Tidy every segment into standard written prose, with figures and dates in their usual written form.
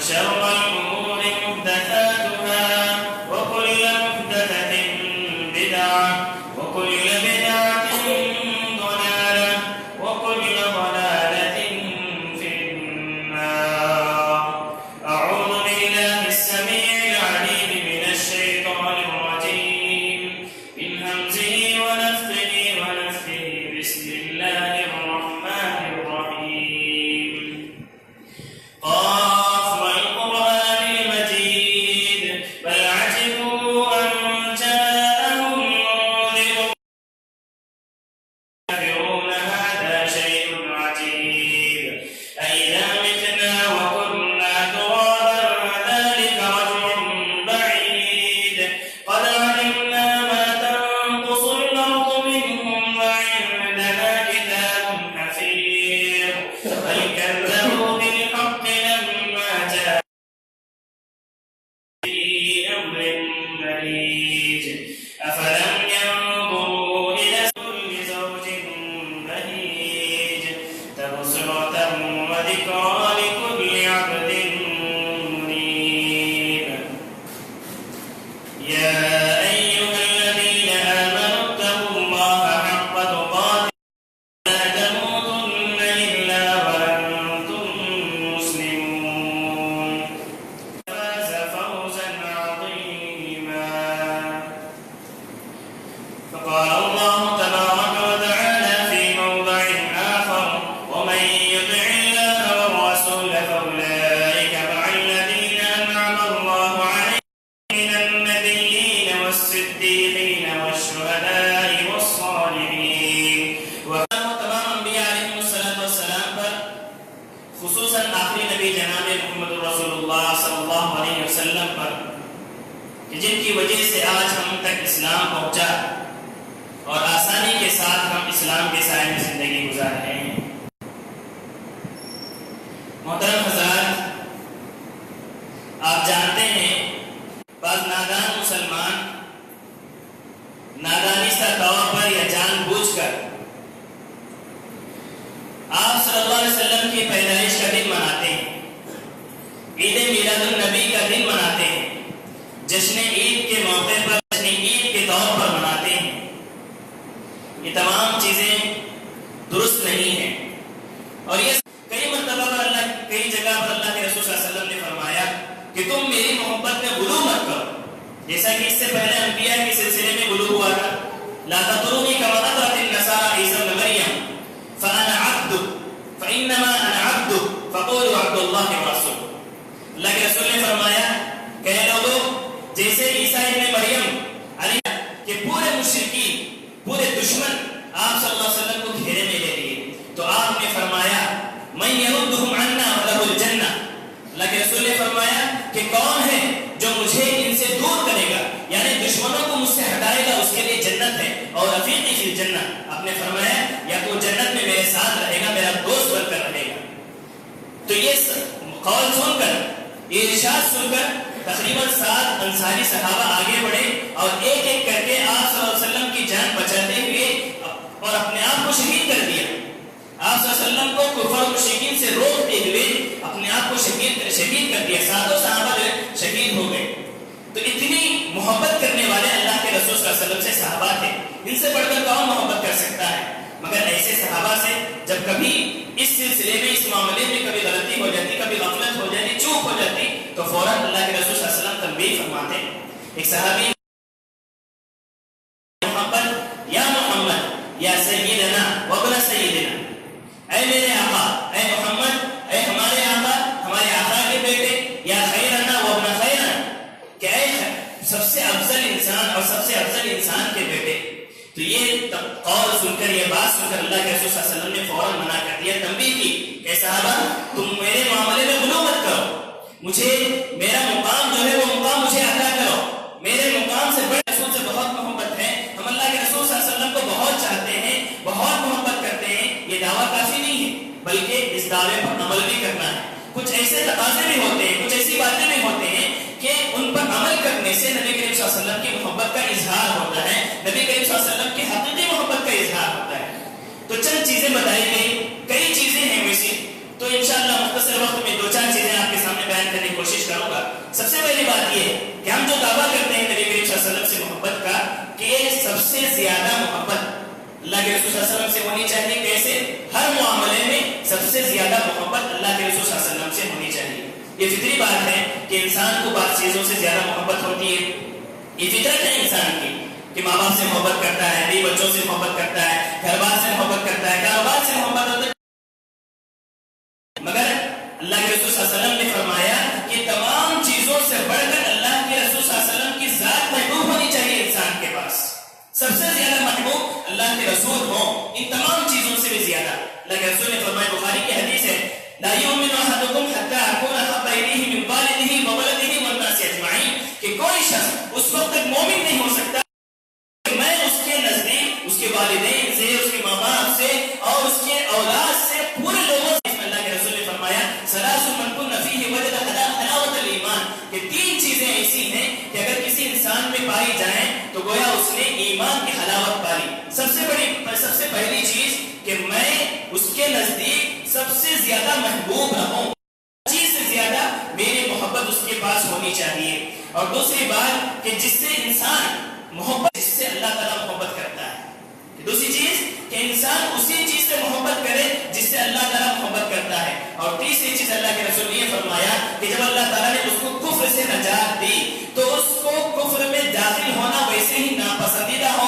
وشر الأمور محدثاتها وكل محدثة بدعة وكل بدعة ضلالة وكل ضلالة في النار. أعوذ بالله السميع العليم من الشيطان الرجيم من همزه ونفخه ونفثه. بسم الله الرحمن الرحيم. قاف والقرآن المجيد بل عجبوا أن جاءهم منذر يقولون هذا شيء عجيب أإذا متنا وكنا ترابا ذلك رجع بعيد قد علمنا ما تنقص الأرض منهم وعندنا كتاب حفيظ بل كذبوا بالحق لما جاء في أمر مريج أفلم ينظروا إلى كل زوج بهيج تبصرة وذكرى لكل عبد منيب. يا أيها الذين آمنوا اتقوا الله حق تقاته لا تموتن إلا وأنتم مسلمون. فاز فوزا عظيما. فقال الله تبارك وتعالى في موضع آخر ومن يطع الله والرسول فأولئك مع الذين أنعم الله عليهم من النبيين والصديقين والشهداء والصالحين. وتمام انبیاء علیہ الصلوۃ والسلام پر خصوصاً آخری نبی جناب محمد رسول اللہ صلی اللہ علیہ وسلم پر کہ جن کی وجہ سے آج ہم تک اسلام پہنچا اور آسانی کے ساتھ ہم اسلام کے سائے میں زندگی گزار رہے ہیں. محترم حضرات، آپ جانتے ہیں بعض نادان مسلمان نادانستہ طور پر یا جان بوجھ کر آپ صلی اللہ علیہ وسلم کی پیدائش کا دن مناتے ہیں، عید میلاد النبی کا دن مناتے ہیں، جشن عید کے موقع پر جشن عید کے طور پر مناتے ہیں. یہ تمام چیزیں درست نہیں ہیں اور یہ کئی مرتبہ پر اللہ کئی جگہ پر اللہ کے رسول صلی اللہ علیہ وسلم نے فرمایا کہ تم میری محبت میں غلو مت کرو، جیسا کہ اس سے پہلے انبیاء کے سلسلے میں غلو ہوا تھا. لا تطرونی کما اطرت النصارى عیسی ابن مریم فانا عبد فانما انا عبد فقولوا عبد الله ورسوله. اللہ کے رسول نے فرمایا کہ اے لوگوں، جیسے عیسی ابن مریم علی کہ پورے مشرکین پورے دشمن آپ صلی اللہ علیہ وسلم کو گھیرے میں لے لیے تو آپ نے فرمایا من یردهم عنا وله الجنہ. اللہ کے رسول نے فرمایا کہ کون ہے جو مجھے ان سے دور کرے گا، یعنی دشمنوں کو مجھ سے ہٹائے گا، اس کے لیے جنت ہے. اور رفیقی فی الجنہ، آپ نے فرمایا یا تو جنت میں میرے ساتھ رہے گا، میرا دوست بن کر رہے گا. تو یہ قول سن کر، یہ ارشاد سن کر تقریباً 7 انصاری صحابہ آگے بڑھے اور ایک ایک کر کے آپ صلی اللہ علیہ وسلم کی جان بچاتے ہوئے اور اپنے آپ کو شہید کر دیا. آپ صلی اللہ علیہ وسلم کو کفر و مشرکین سے روکتے ہوئے اپنے آپ کو شہید کر دیا. 7 صحابہ شہید ہو گئے. تو اتنی محبت کرنے والے اللہ کے رسول صلی اللہ علیہ وسلم سے صحابہ تھے، ان سے بڑھ کر کون محبت کر سکتا ہے؟ مگر ایسے صحابہ سے جب کبھی اس سلسلے میں اس معاملے میں کبھی غلطی ہو جاتی، کبھی غفلت ہو جاتی، چوک ہو جاتی تو فوراً اللہ کے رسول صلی اللہ علیہ وسلم تنبیہ فرماتے. ایک صحابی محبت یا محمد یا سیدنا وابن سیدنا، اے میرے آقا، اے محمد، اے ہمارے آقا، ہمارے آقا کے بیٹے، یا خیرنا وابن خیرنا، کہ اے سب سے افضل انسان اور سب سے افضل انسان کے بیٹے. تو یہ قول سن کر، یہ بات سن کر اللہ کے رسول صلی اللہ علیہ وسلم نے فوراً منع کر دیا، تنبیہ کی کہ صحابہ تم میرے معاملے میں غلو مت کرو، مجھے میرا مقام جو ہے وہ مقام مجھے عطا کرو. میرے مقام سے بڑے رسول سے بہت محبت ہے، ہم اللہ کے رسول صلی اللہ علیہ وسلم کو بہت چاہتے ہیں، بہت محبت کرتے ہیں. یہ دعویٰ کافی نہیں ہے بلکہ اس دعوے پر عمل بھی کرنا ہے. کچھ ایسے تقاضے بھی ہوتے ہیں، کچھ ایسی باتیں بھی ہوتے ہیں کہ ان پر عمل کرنے سے نبی کریم صلی اللہ علیہ وسلم کی محبت کا اظہار ہوتا ہے، نبی کریم صلی اللہ علیہ وسلم کی حقیقی محبت کا اظہار ہوتا ہے. تو چند چیزیں بتائی گئی، کئی چیزیں ہیں ویسی، تو انشاءاللہ مختصر وقت میں 2-4 چیزیں آپ کے سامنے بیان کرنے کی کوشش سب سے پہلی بات یہ ہے کہ ہم جو دعویٰ کرتے ہیں نبی کریم صلی اللہ علیہ وسلم سے محبت کا کہ سب سے زیادہ محبت اللہ کے رسول صلی اللہ علیہ وسلم سے ہونی چاہیے. کیسے؟ ہر معاملے میں سب سے زیادہ محبت اللہ کے رسول صلی اللہ علیہ وسلم سے ہونی چاہیے. یہ فطری بات ہے کہ انسان کو بعض چیزوں سے زیادہ محبت ہوتی ہے. یہ فطرت ہے انسان کی کہ ماں باپ سے محبت کرتا ہے, بیوی بچوں سے محبت کرتا ہے, گھر بار سے محبت کرتا ہے, کاروبار سے محبت ہوتا ہے. مگر اللہ کے رسول صلی اللہ علیہ وسلم نے فرمایا کہ تمام چیزوں سے بڑھ کر اللہ کے رسول صلی اللہ علیہ وسلم کی ذات محبوب ہونی چاہیے انسان کے پاس. سب سے زیادہ محبوب اللہ کے رسول ہوں ان تمام چیزوں سے بھی زیادہ. اللہ کے رسول نے فرمایا, بخاری کی حدیث ہے, لا یؤمن احدکم حتی اکون احب الیہ من والدہ وولدہ والناس اجمعین, کہ کوئی شخص اس وقت تک مومن نہیں ہو سکتا کہ میں اس کے نزدیک اس کے والدین سے, اس کے ماں باپ سے اور اس کے اولاد سے پورے لوگوں سے. اللہ کے رسول نے فرمایا ثلاث من کن فیہ وجد حلاوۃ الایمان, کہ تین چیزیں ایسی ہیں کہ اگر کسی انسان میں پائی جائیں تو گویا اس نے ایمان کی حلاوت پائی. سب سے پہلی چیز کہ میں اس کے نزدیک سب سے زیادہ محبوب رہوں, چیز سے زیادہ میری محبت اس کے پاس ہونی چاہیے. اور دوسری بات کہ جس سے انسان محبت, جس سے اللہ تعالیٰ محبت کرتا ہے. دوسری چیز کہ انسان اسی چیز سے محبت کرے جس سے اللہ تعالیٰ محبت کرتا ہے. اور تیسری چیز اللہ کے رسول نے یہ فرمایا کہ جب اللہ تعالیٰ نے اس کو کفر سے نجات دی تو اس کو کفر میں داخل ہونا ویسے ہی ناپسندیدہ ہو,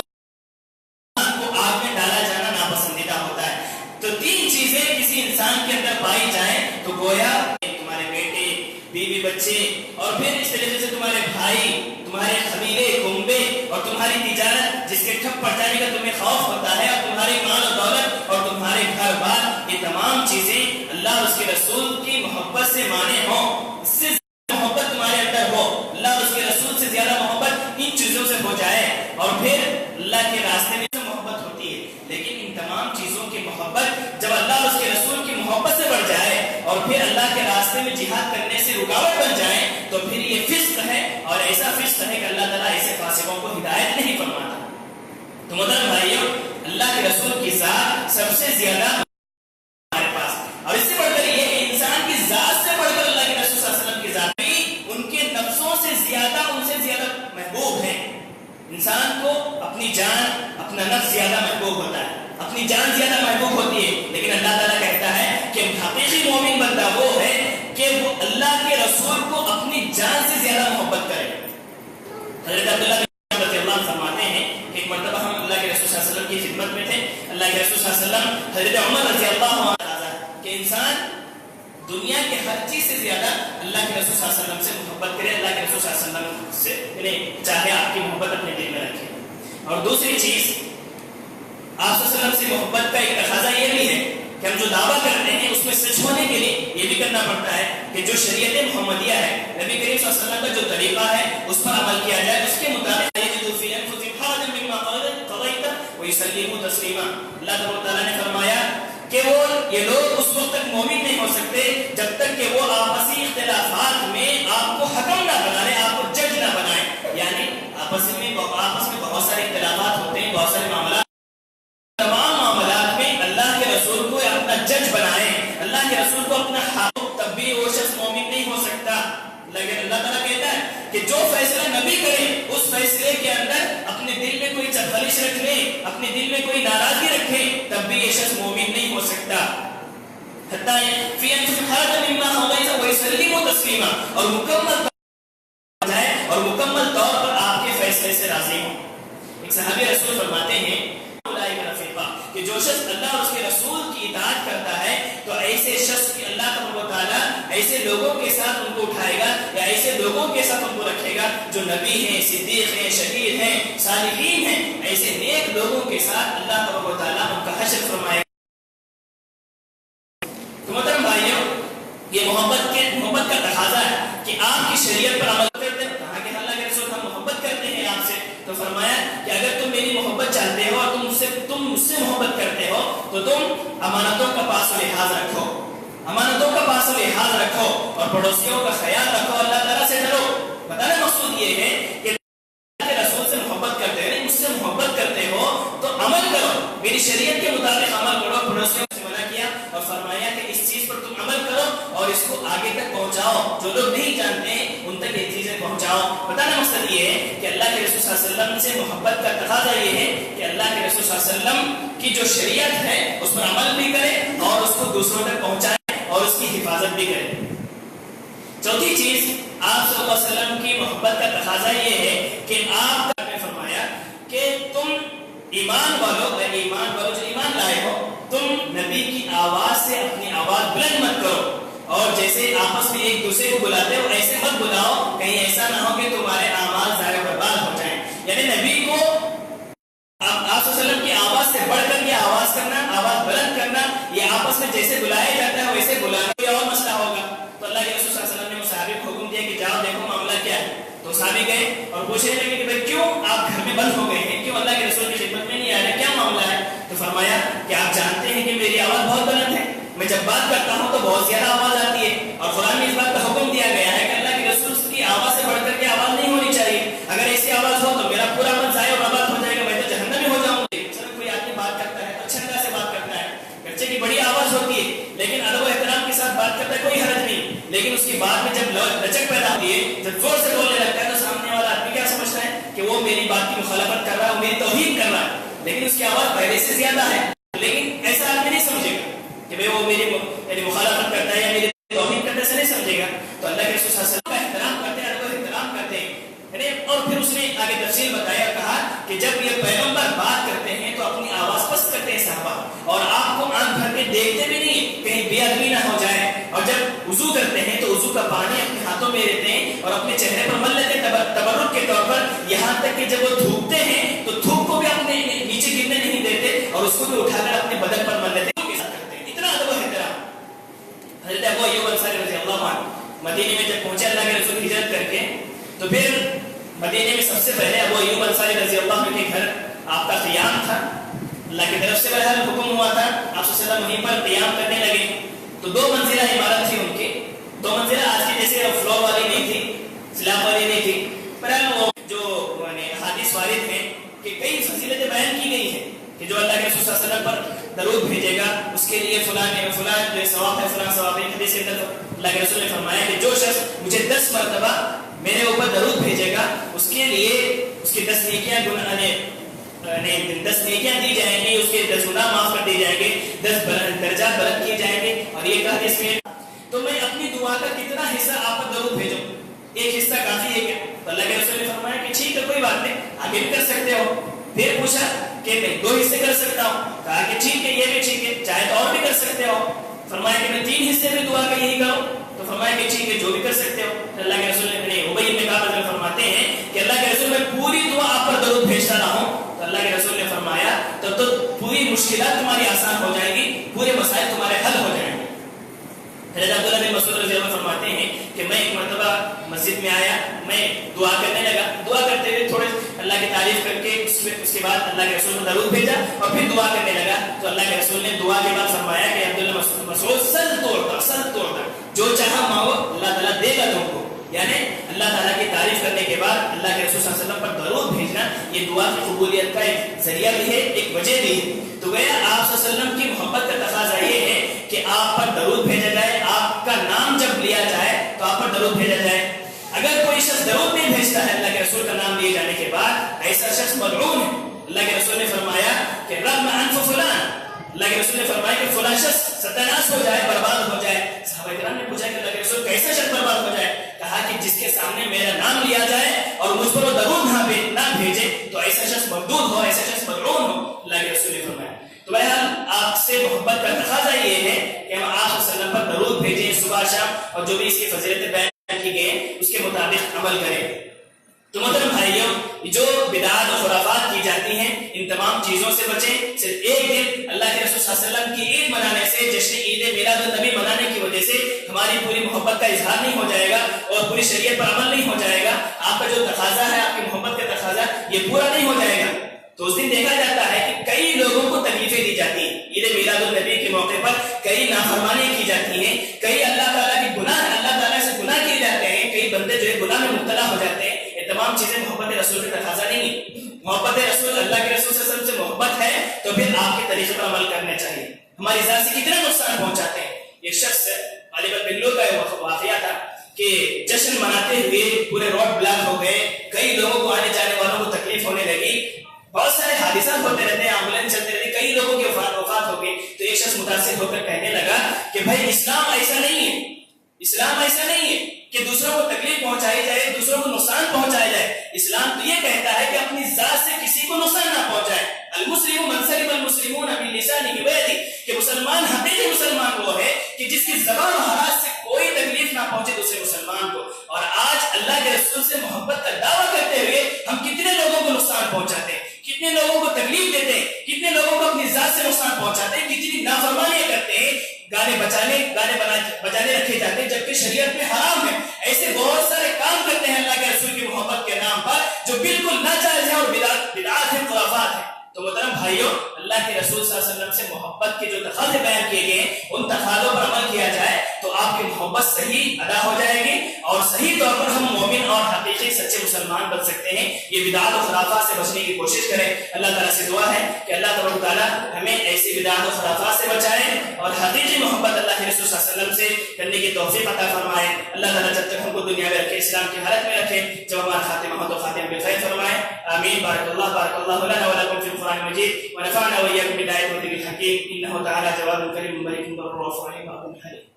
کو آگ میں ڈالا جانا ناپسندیدہ ہوتا ہے. تو تین چیزیں کسی انسان کے اندر پائی جائیں تو گویا تمہارے بیٹے, بیوی, بچے اور پھر اس طریقے سے تمہارے بھائی, تمہارے قبیلے, کنبے اور تمہاری تجارت جس کے ٹھپ پڑ جانے کا تمہیں خوف ہوتا ہے, اور تمہارے مال و دولت اور تمہارے گھر بار, یہ تمام چیزیں اللہ اور اس کے رسول کی محبت سے مانے ہوں, اس سے محبت تمہارے اندر ہو, اللہ اور اس کے رسول سے زیادہ محبت ان چیزوں سے ہو جائے, اور پھر اللہ کے راستے میں محبت ہوتی ہے. لیکن ان تمام چیزوں کی محبت جب اللہ اور اس کے رسول کی محبت سے بڑھ جائے اور پھر اللہ کے راستے میں جہاد کرنے سے رکاوٹ بن جائے تو پھر یہ فسق ہے, اور ایسا فسق ہے کہ اللہ تعالیٰ ایسے فاسقوں کو ہدایت نہیں فرماتا. تو محترم بھائیوں, اللہ کے رسول کی ذات سب سے زیادہ ہمارے پاس, اور اس سے بڑھ کر یہ کہ انسان کی ذات سے بڑھ کر اللہ کے رسول صلی اللہ علیہ وسلم کی ذات بھی ان کے نفسوں سے زیادہ, ان سے زیادہ محبوب ہے. انسان کو اپنی جان, اپنا نفس زیادہ محبوب ہوتا ہے, اپنی جان زیادہ محبوب ہوتی ہے. لیکن اللہ تعالیٰ کہتا ہے کہ حقیقی مومن بندہ وہ ہے کہ وہ اللہ کے رسول کو اپنی جان سے زیادہ محبت کرے. حضرت عبداللہ رضی اللہ عنہ فرماتے ہیں کہ ایک مرتبہ ہم اللہ کے رسول صلی اللہ علیہ وسلم کی خدمت میں تھے. اللہ کے رسول صلی اللہ علیہ وسلم, حضرت عمر رضی اللہ عنہ کہ انسان دنیا کے ہر چیز سے زیادہ اللہ کے رسول صلی اللہ علیہ وسلم سے محبت کرے, اللہ کے رسول صلی اللہ علیہ وسلم سے یعنی چاہے آپ کی محبت اپنے دل میں رکھے. اور دوسری چیز آپ صلی اللہ علیہ وسلم سے محبت کا ایک تقاضا یہ بھی ہے کہ ہم جو دعویٰ کرتے ہیں اس میں سچ ہونے کے لیے یہ بھی کرنا پڑتا ہے کہ جو شریعت محمدیہ ہے, نبی کریم صلی اللہ علیہ وسلم کا جو طریقہ ہے اس پر عمل کیا جائے, اس کے مطابق اللہ تعالیٰ نے فرمایا کہ وہ یہ لوگ اس وقت تک مومن نہیں ہو سکتے جب تک کہ وہ آپسی اختلافات میں آپ کو حکم نہ بنا لیں, آپ کو جج نہ بنائیں. یعنی آپس میں بہت سارے اختلافات ہوتے ہیں, بہت سارے معاملات, تمام معاملات میں اللہ کے رسول کو اپنا جج بنائیں, اللہ کے رسول کو اپنا حاکم, تب بھی وہ شخص مومن نہیں ہو سکتا. لیکن اللہ تعالیٰ کہتا ہے کہ جو فیصلہ نبی کرے اس فیصلے کے اندر اپنے دل میں کوئی خلش رکھ لے, اپنے دل میں کوئی ناراضگی رکھے, تب بھی یہ شخص مومن نہیں ہو سکتا. اور مکمل طور پر آپ کے فیصلے سے راضی ہوں. ایک صحابی رسول فرماتے ہیں کہ جو شخص اللہ اور اس کے رسول کی اطاعت کرتا ہے تو ایسے شخص کی اللہ تبارک و تعالیٰ ایسے لوگوں کے ساتھ ان کو اٹھائے گا, یا ایسے لوگوں کے ساتھ ان کو رکھے گا جو نبی ہیں, صدیق ہیں, شہید ہیں, صالحین ہیں. ایسے نیک لوگوں کے ساتھ اللہ تبارک و تعالیٰ ان کا حشر فرمائے گا. تو محترم بھائیوں, یہ محبت کا تقاضا ہے کہ آپ کی شریعت پر عمل کرتے ہیں. کہا کہ اللہ کے رسول ہم محبت کرتے ہیں آپ سے, تو فرمایا کہ اگر تم میری محبت چاہتے ہو اور تم مجھ سے محبت کرتے ہو تو تم امانتوں کا پاس و لحاظ رکھو, امانتوں کا پاس و لحاظ رکھو اور پڑوسیوں کا خیال رکھو, اللہ تعالیٰ سے ڈرو. بتانا مقصود یہ ہے کہ اللہ کے رسول سے محبت کرتے ہو, مجھ سے محبت کرتے ہو تو عمل کرو, میری شریعت کے مطابق عمل کرو. پڑوسیوں سے منع کیا اور فرمایا کہ اس چیز پر تم عمل کرو اور اس کو آگے تک پہنچاؤ. جو لوگ نہیں جانتے ان تک پہنچاؤ. بتانا مقصد یہ ہے کہ اللہ کے رسول صلی اللہ علیہ وسلم سے محبت کا تقاضا یہ ہے کہ اللہ کے رسول صلی اللہ علیہ وسلم کی جو شریعت ہے اس پر عمل بھی کرے اور اس کو دوسروں تک پہنچائے اور اس کی حفاظت بھی کرے. چوتھی چیز آپ صلی اللہ علیہ وسلم کی محبت کا تقاضا یہ ہے کہ آپ نے فرمایا کہ تم ایمان والو جو ایمان لائے ہو تم نبی کی آواز سے اپنی آواز بلند مت کرو اور جیسے آپس میں ایک دوسرے کو بلاتے ہو ایسے مت بلاؤ کہیں ایسا نہ ہو کہ تمہارے اعمال ضائع برباد ہو جائیں. یعنی نبی کو آپ صلی اللہ علیہ وسلم کی آواز سے بڑھ کر کے آواز کرنا, آواز بلند کرنا, یہ آپس میں جیسے بلایا جاتا ہے ویسے بلانا. کوئی اور مسئلہ ہوگا تو اللہ کے رسول صلی اللہ علیہ وسلم نے صحابی کو حکم دیا کہ جاؤ دیکھو معاملہ کیا ہے. تو صحابی گئے اور پوچھنے لگے کہ بھائی کیوں آپ گھر میں بند ہو گئے ہیں, کیوں اللہ کے رسول کی خدمت میں نہیں آ رہے, کیا معاملہ ہے؟ تو فرمایا کہ آپ جانتے ہیں کہ میری آواز بہت بلند ہے, میں جب بات کرتا ہوں تو بہت زیادہ آواز آتی ہے اور قرآن میں اس بات کا حکم دیا گیا ہے کہ اللہ کے رسول کی آواز سے بڑھ کر کے آواز نہیں ہونی چاہیے. اگر ایسی آواز ہو تو میرا پورا عمل ضائع اور برباد ہو جائے گا, میں تو جہنمی ہو جاؤں گا. کوئی آدمی بات کرتا ہے تو اچھے انداز سے بات کرتا ہے, بچے کی بڑی آواز ہوتی ہے لیکن ادب و احترام کے ساتھ بات کرتا ہے, کوئی حرج نہیں. لیکن اس کی بات میں جب لچک پیدا ہوتی ہے, جب زور سے بولنے لگتا ہے تو سامنے والا آدمی کیا سمجھتا ہے کہ وہ میری بات کی مخالفت کر رہا ہے, وہ میری توہین کر رہا ہے, لیکن اس کی آواز پہلے سے زیادہ ہے. لیکن ایسا آدمی نہیں سمجھے گا کہ بھائی وہ میری مخالفت کرتا ہے یا میری توہین کرنے سے نہیں سمجھے گا. تو اللہ کے رسول صلی اللہ علیہ وسلم کا احترام کرتے ہیں, ادب و احترام کرتے ہیں. اور پھر اس نے آگے تفصیل بتایا اور کہا کہ جب یہ پیغمبر بات کرتے ہیں تو اپنی آواز پست کرتے ہیں صحابہ, اور آپ کو آنکھ بھر کے دیکھتے بھی نہیں کہیں بے ادبی نہ ہو جائے. اور جب وضو کرتے ہیں تو وضو کا پانی اپنے ہاتھوں میں لیتے ہیں اور اپنے چہرے پر مل لیتے ہیں تبرک کے طور پر, یہاں تک کہ جب وہ تھوکتے ہیں تو تھوک کو بھی اپنے نیچے گرنے نہیں دیتے اور اس کو بھی اٹھا کر اپنے بدن پر مل لیتے ہیں. اتنا ادب و احترام. حضرت ابو ایوب انصاری رضی اللہ عنہ مدینے میں جب پہنچے اللہ کے رسول ہجرت کر کے, تو پھر مدینے میں سب سے پہلے ابو ایوب انصاری رضی اللہ عنہ کے گھر آپ کا قیام تھا. اللہ کی طرف سے بہرحال حکم ہوا تھا, آپ صلی اللہ علیہ وسلم وہیں پر قیام کرنے لگے. تو 2 منزلہ عمارت تھی ان کی, 2 منزلہ آج کی جیسے فلور والی نہیں تھی, سلاب والی نہیں تھی. بہرحال وہ جو حدیث وارد ہیں کہ کئی فضیلتیں بیان کی گئی ہیں کہ جو اللہ کے رسول صلی اللہ علیہ وسلم پر درود بھیجے گا اس کے لیے فلاں جو ثواب ہے, فلاں ثواب ہے. حدیث کے اندر اللہ کے رسول نے فرمایا کہ جو شخص مجھے 10 مرتبہ میرے اوپر درود بھیجے گا اس کے لیے اس کی 10 نیکیاں 10 نیکیاں دی جائیں گی, اس کے 10 گناہ معاف کر دیے جائیں گے, 10 درجات بلند کیے جائیں گے. اور یہ کہا اس میں تو میں اپنی دعا کا کتنا حصہ آپ پر درود بھیجوں, ایک حصہ کافی ہے کیا؟ تو اللہ کے رسول نے فرمایا کہ ٹھیک ہے کوئی بات نہیں, آگے بھی کر سکتے ہو. پھر پوچھا کہ میں 2 حصے کر سکتا ہوں, کہا کہ ٹھیک ہے یہ بھی ٹھیک ہے, چاہے تو اور بھی کر سکتے ہو. فرمایا کہ میں 3 حصے میں دعا کا یہی کروں, تو فرمایا کہ ٹھیک ہے جو بھی کر سکتے ہو. اللہ کے رسول نے ابی بن کعب رضی فرماتے ہیں کہ اللہ کے رسول میں پوری دعا آپ پر درود بھیجتا رہا ہوں. تو اللہ کے رسول نے فرمایا تب تو پوری مشکلات تمہاری آسان ہو جائیں گی, پورے مسائل تمہارے حل ہو جائیں گے. حضرت عبداللہ بن مسعود رضی اللہ عنہ فرماتے ہیں کہ میں ایک مرتبہ مسجد میں آیا, میں دعا کرنے لگا, دعا کرتے ہوئے تھوڑے اللہ کی تعریف کر کے اس کے بعد اللہ کے رسول نے درود بھیجا اور پھر دعا کرنے لگا. تو اللہ کے رسول نے دعا کے بعد فرمایا کہ عبداللہ مسعود سر توڑتا جو چاہا مانگو اللہ تعالیٰ دے گا تم کو. یعنی اللہ تعالیٰ کی تعریف کرنے کے بعد اللہ کے رسول صلی اللہ علیہ وسلم پر درود بھیجنا یہ دعا کی قبولیت کا ایک ذریعہ بھی ہے, ایک وجہ بھی ہے. تو گیا آپ صلی اللہ علیہ وسلم کی محبت کا تقاضا یہ ہے کہ آپ پر درود بھیجا جائے, آپ کا نام جب لیا جائے تو آپ پر درود بھیجا جائے. اگر کوئی شخص درود نہیں بھیجتا ہے اللہ کے رسول کا نام لیے جانے کے بعد, ایسا شخص ملعون ہے. اللہ کے رسول نے فرمایا کہ رغم انف فلان, اللہ کے رسول نے فرمایا کہ فلاں شخص ستیاناش ہو جائے, برباد ہو جائے. صحابہ کرام نے پوچھا کہ اللہ کے رسول کیسا شخص برباد ہو جائے؟ کہا کہ جس کے سامنے میرا نام لیا جائے اور مجھ پر وہ درود نہ بھیجے تو ایسا شخص مردود ہو, ایسا شخص ملعون ہو. اللہ کے رسول نے فرمایا. تو بہرحال آپ سے محبت کا تقاضا یہ ہے کہ ہم آپ صلی اللہ علیہ وسلم پر درود بھیجیں صبح شام, اور جو بھی اس کی فضیلتیں بیان کی گئی ہیں اس کے مطابق عمل کریں. تو محترم بھائیوں, جو بدعات اور خرافات کی جاتی ہیں ان تمام چیزوں سے بچیں. صرف ایک دن اللہ کے رسول صلی اللہ علیہ وسلم کی عید منانے سے, جشن عید میلاد النبی منانے کی وجہ سے ہماری پوری محبت کا اظہار نہیں ہو جائے گا اور پوری شریعت پر عمل نہیں ہو جائے گا. آپ کا جو تقاضا ہے, آپ کی محبت کا تقاضا یہ پورا نہیں ہو جائے گا. تو اس دن دیکھا جاتا ہے کہ کئی لوگوں کو تکلیفیں دی جاتی ہیں. عید میلاد النبی کے موقع پر کئی نافرمانیاں کی جاتی ہیں, کئی اللہ تعالیٰ کی گناہ, اللہ تعالیٰ سے گناہ کیے جاتے ہیں, کئی بندے جو ہے گناہ میں مبتلا ہو جاتے ہیں. یہ تمام چیزیں محبت رسول کا تقاضا نہیں ہے. محبت رسول, اللہ کے رسول صلی اللہ علیہ وسلم سے محبت ہے تو پھر آپ کے طریقے پر عمل کرنا چاہیے. ہماری ذات سے کتنا نقصان پہنچاتے ہیں. ایک شخص غالباً بنگلور کا واقعہ تھا کہ جشن مناتے ہوئے پورے روڈ بلاک ہو گئے، کئی لوگوں کو، آنے جانے والوں کو تکلیف ہونے لگی، بہت سارے حادثات ہوتے رہتے ہیں، ایمبولینس چلتے رہتے، کئی لوگوں کی وفات ہو گئی، تو ایک شخص متاثر ہو کر کہنے لگا کہ بھائی اسلام ایسا نہیں ہے، اسلام ایسا نہیں ہے کہ دوسروں کو تکلیف پہنچائی جائے، دوسروں کو نقصان پہنچایا جائے، اسلام تو یہ کہتا ہے کہ اپنی ذات سے کسی کو نقصان نہ پہنچائے۔ المسلم من سلم المسلمون من لسانه ويده، کہ مسلمان، حقیقی مسلمان وہ ہے کہ جس کی زبان و ہاتھ سے کوئی تکلیف نہ پہنچے دوسرے مسلمان کو۔ اور آج اللہ کے رسول سے محبت کا دعویٰ کرتے ہوئے ہم کتنے لوگوں کو نقصان پہنچاتے ہیں، کتنے لوگوں کو تکلیف دیتے ہیں، کتنے لوگوں کو اپنی ذات سے نقصان پہنچاتے ہیں، کتنی نافرمانیاں کرتے ہیں، گانے بجانے رکھے جاتے ہیں جبکہ شریعت میں حرام ہے۔ ایسے بہت سارے کام کرتے ہیں اللہ کے رسول کی محبت کے نام پر جو بالکل ناجائز ہے اور بدعات ہیں، خرافات ہیں۔ تو محترم بھائیوں، اللہ کے رسول صلی اللہ علیہ وسلم سے محبت کے جو تقاضے بیان کیے گئے ہیں ان تقاضوں پر عمل کیا جائے تو آپ کی محبت صحیح ادا ہو جائے گی اور صحیح طور پر ہم مومن اور حقیقی سچے مسلمان بن سکتے ہیں۔ یہ بدعات و خرافات سے بچنے کی کوشش کریں۔ اللہ تعالیٰ سے دعا ہے کہ اللہ تبارک و تعالیٰ ہمیں ایسی بدعات و خرافات سے بچائے اور حقیقی محبت اللہ کے رسول صلی اللہ علیہ وسلم سے کرنے کی توفیق عطا فرمائے۔ اللہ تعالیٰ جب تک ہم کو دنیا میں رکھے، اسلام کی حالت میں رکھے، جب ہمارا خاتمہ ہو تو خاتمہ بالخیر فرمائے۔ آمین۔ بارک اللہ لنا ولکم فی القرآن المجید ونفعنا وإياكم بالآيات والذكر الحكيم إنه تعالى جواد كريم ملك بر رؤوف رحيم رب حليم۔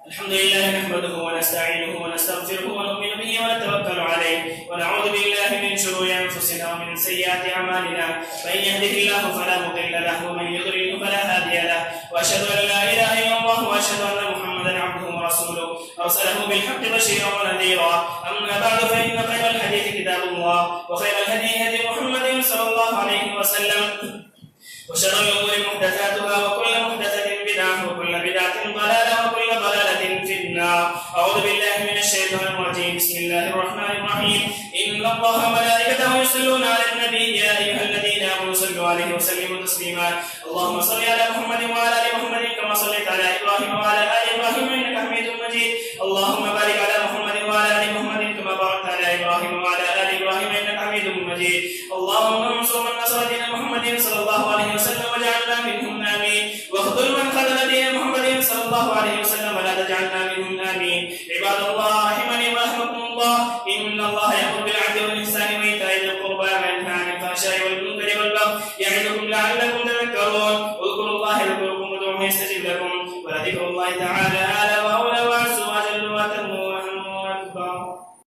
الحمد لله نحمده ونستعينه ونستغفره ونؤمن به ونتوكل عليه ونعوذ بالله من شرور انفسنا ومن سيئات اعمالنا، من يهده الله فلا مضل له ومن يضلل فلا هادي له، واشهد ان لا اله الا الله واشهد ان محمدا عبده ورسوله ارسله بالحق بشيرا ونذيرا، اما بعد فان خير الحديث كتاب الله وخير الهدي هدي محمد صلى الله عليه وسلم، وشر الامور محدثاتها وكل محدثه بدعه وكل بدعه ضلاله وكل ضلاله في النار۔ اعوذ بالله من الشيطان الرجيم، بسم الله الرحمن الرحيم، ان الله وملائكته يصلون على النبي يا ايها الذين امنوا صلوا عليه وسلموا تسليما، اللهم صل على محمد وعلى ال محمد كما صليت على ابراهيم وعلى ال ابراهيم انك حميد مجيد، اللهم بارك على محمد وعلى ال محمد كما باركت على ابراهيم وعلى ال ابراهيم انك حميد مجيد، اللهم انصر من نصر دين محمد صلى الله عليه وسلم وجعلنا منهم آمين، واخذل من خذل دين محمد صلى الله عليه وسلم ولا تجعلنا منهم آمين۔ عباد الله رحمني ورحمكم الله، إن الله يأمر بالعدل والإحسان وإيتاء ذي القربى وينهى عن الفحشاء والمنكر والبغي يعظكم لعلكم تذكرون،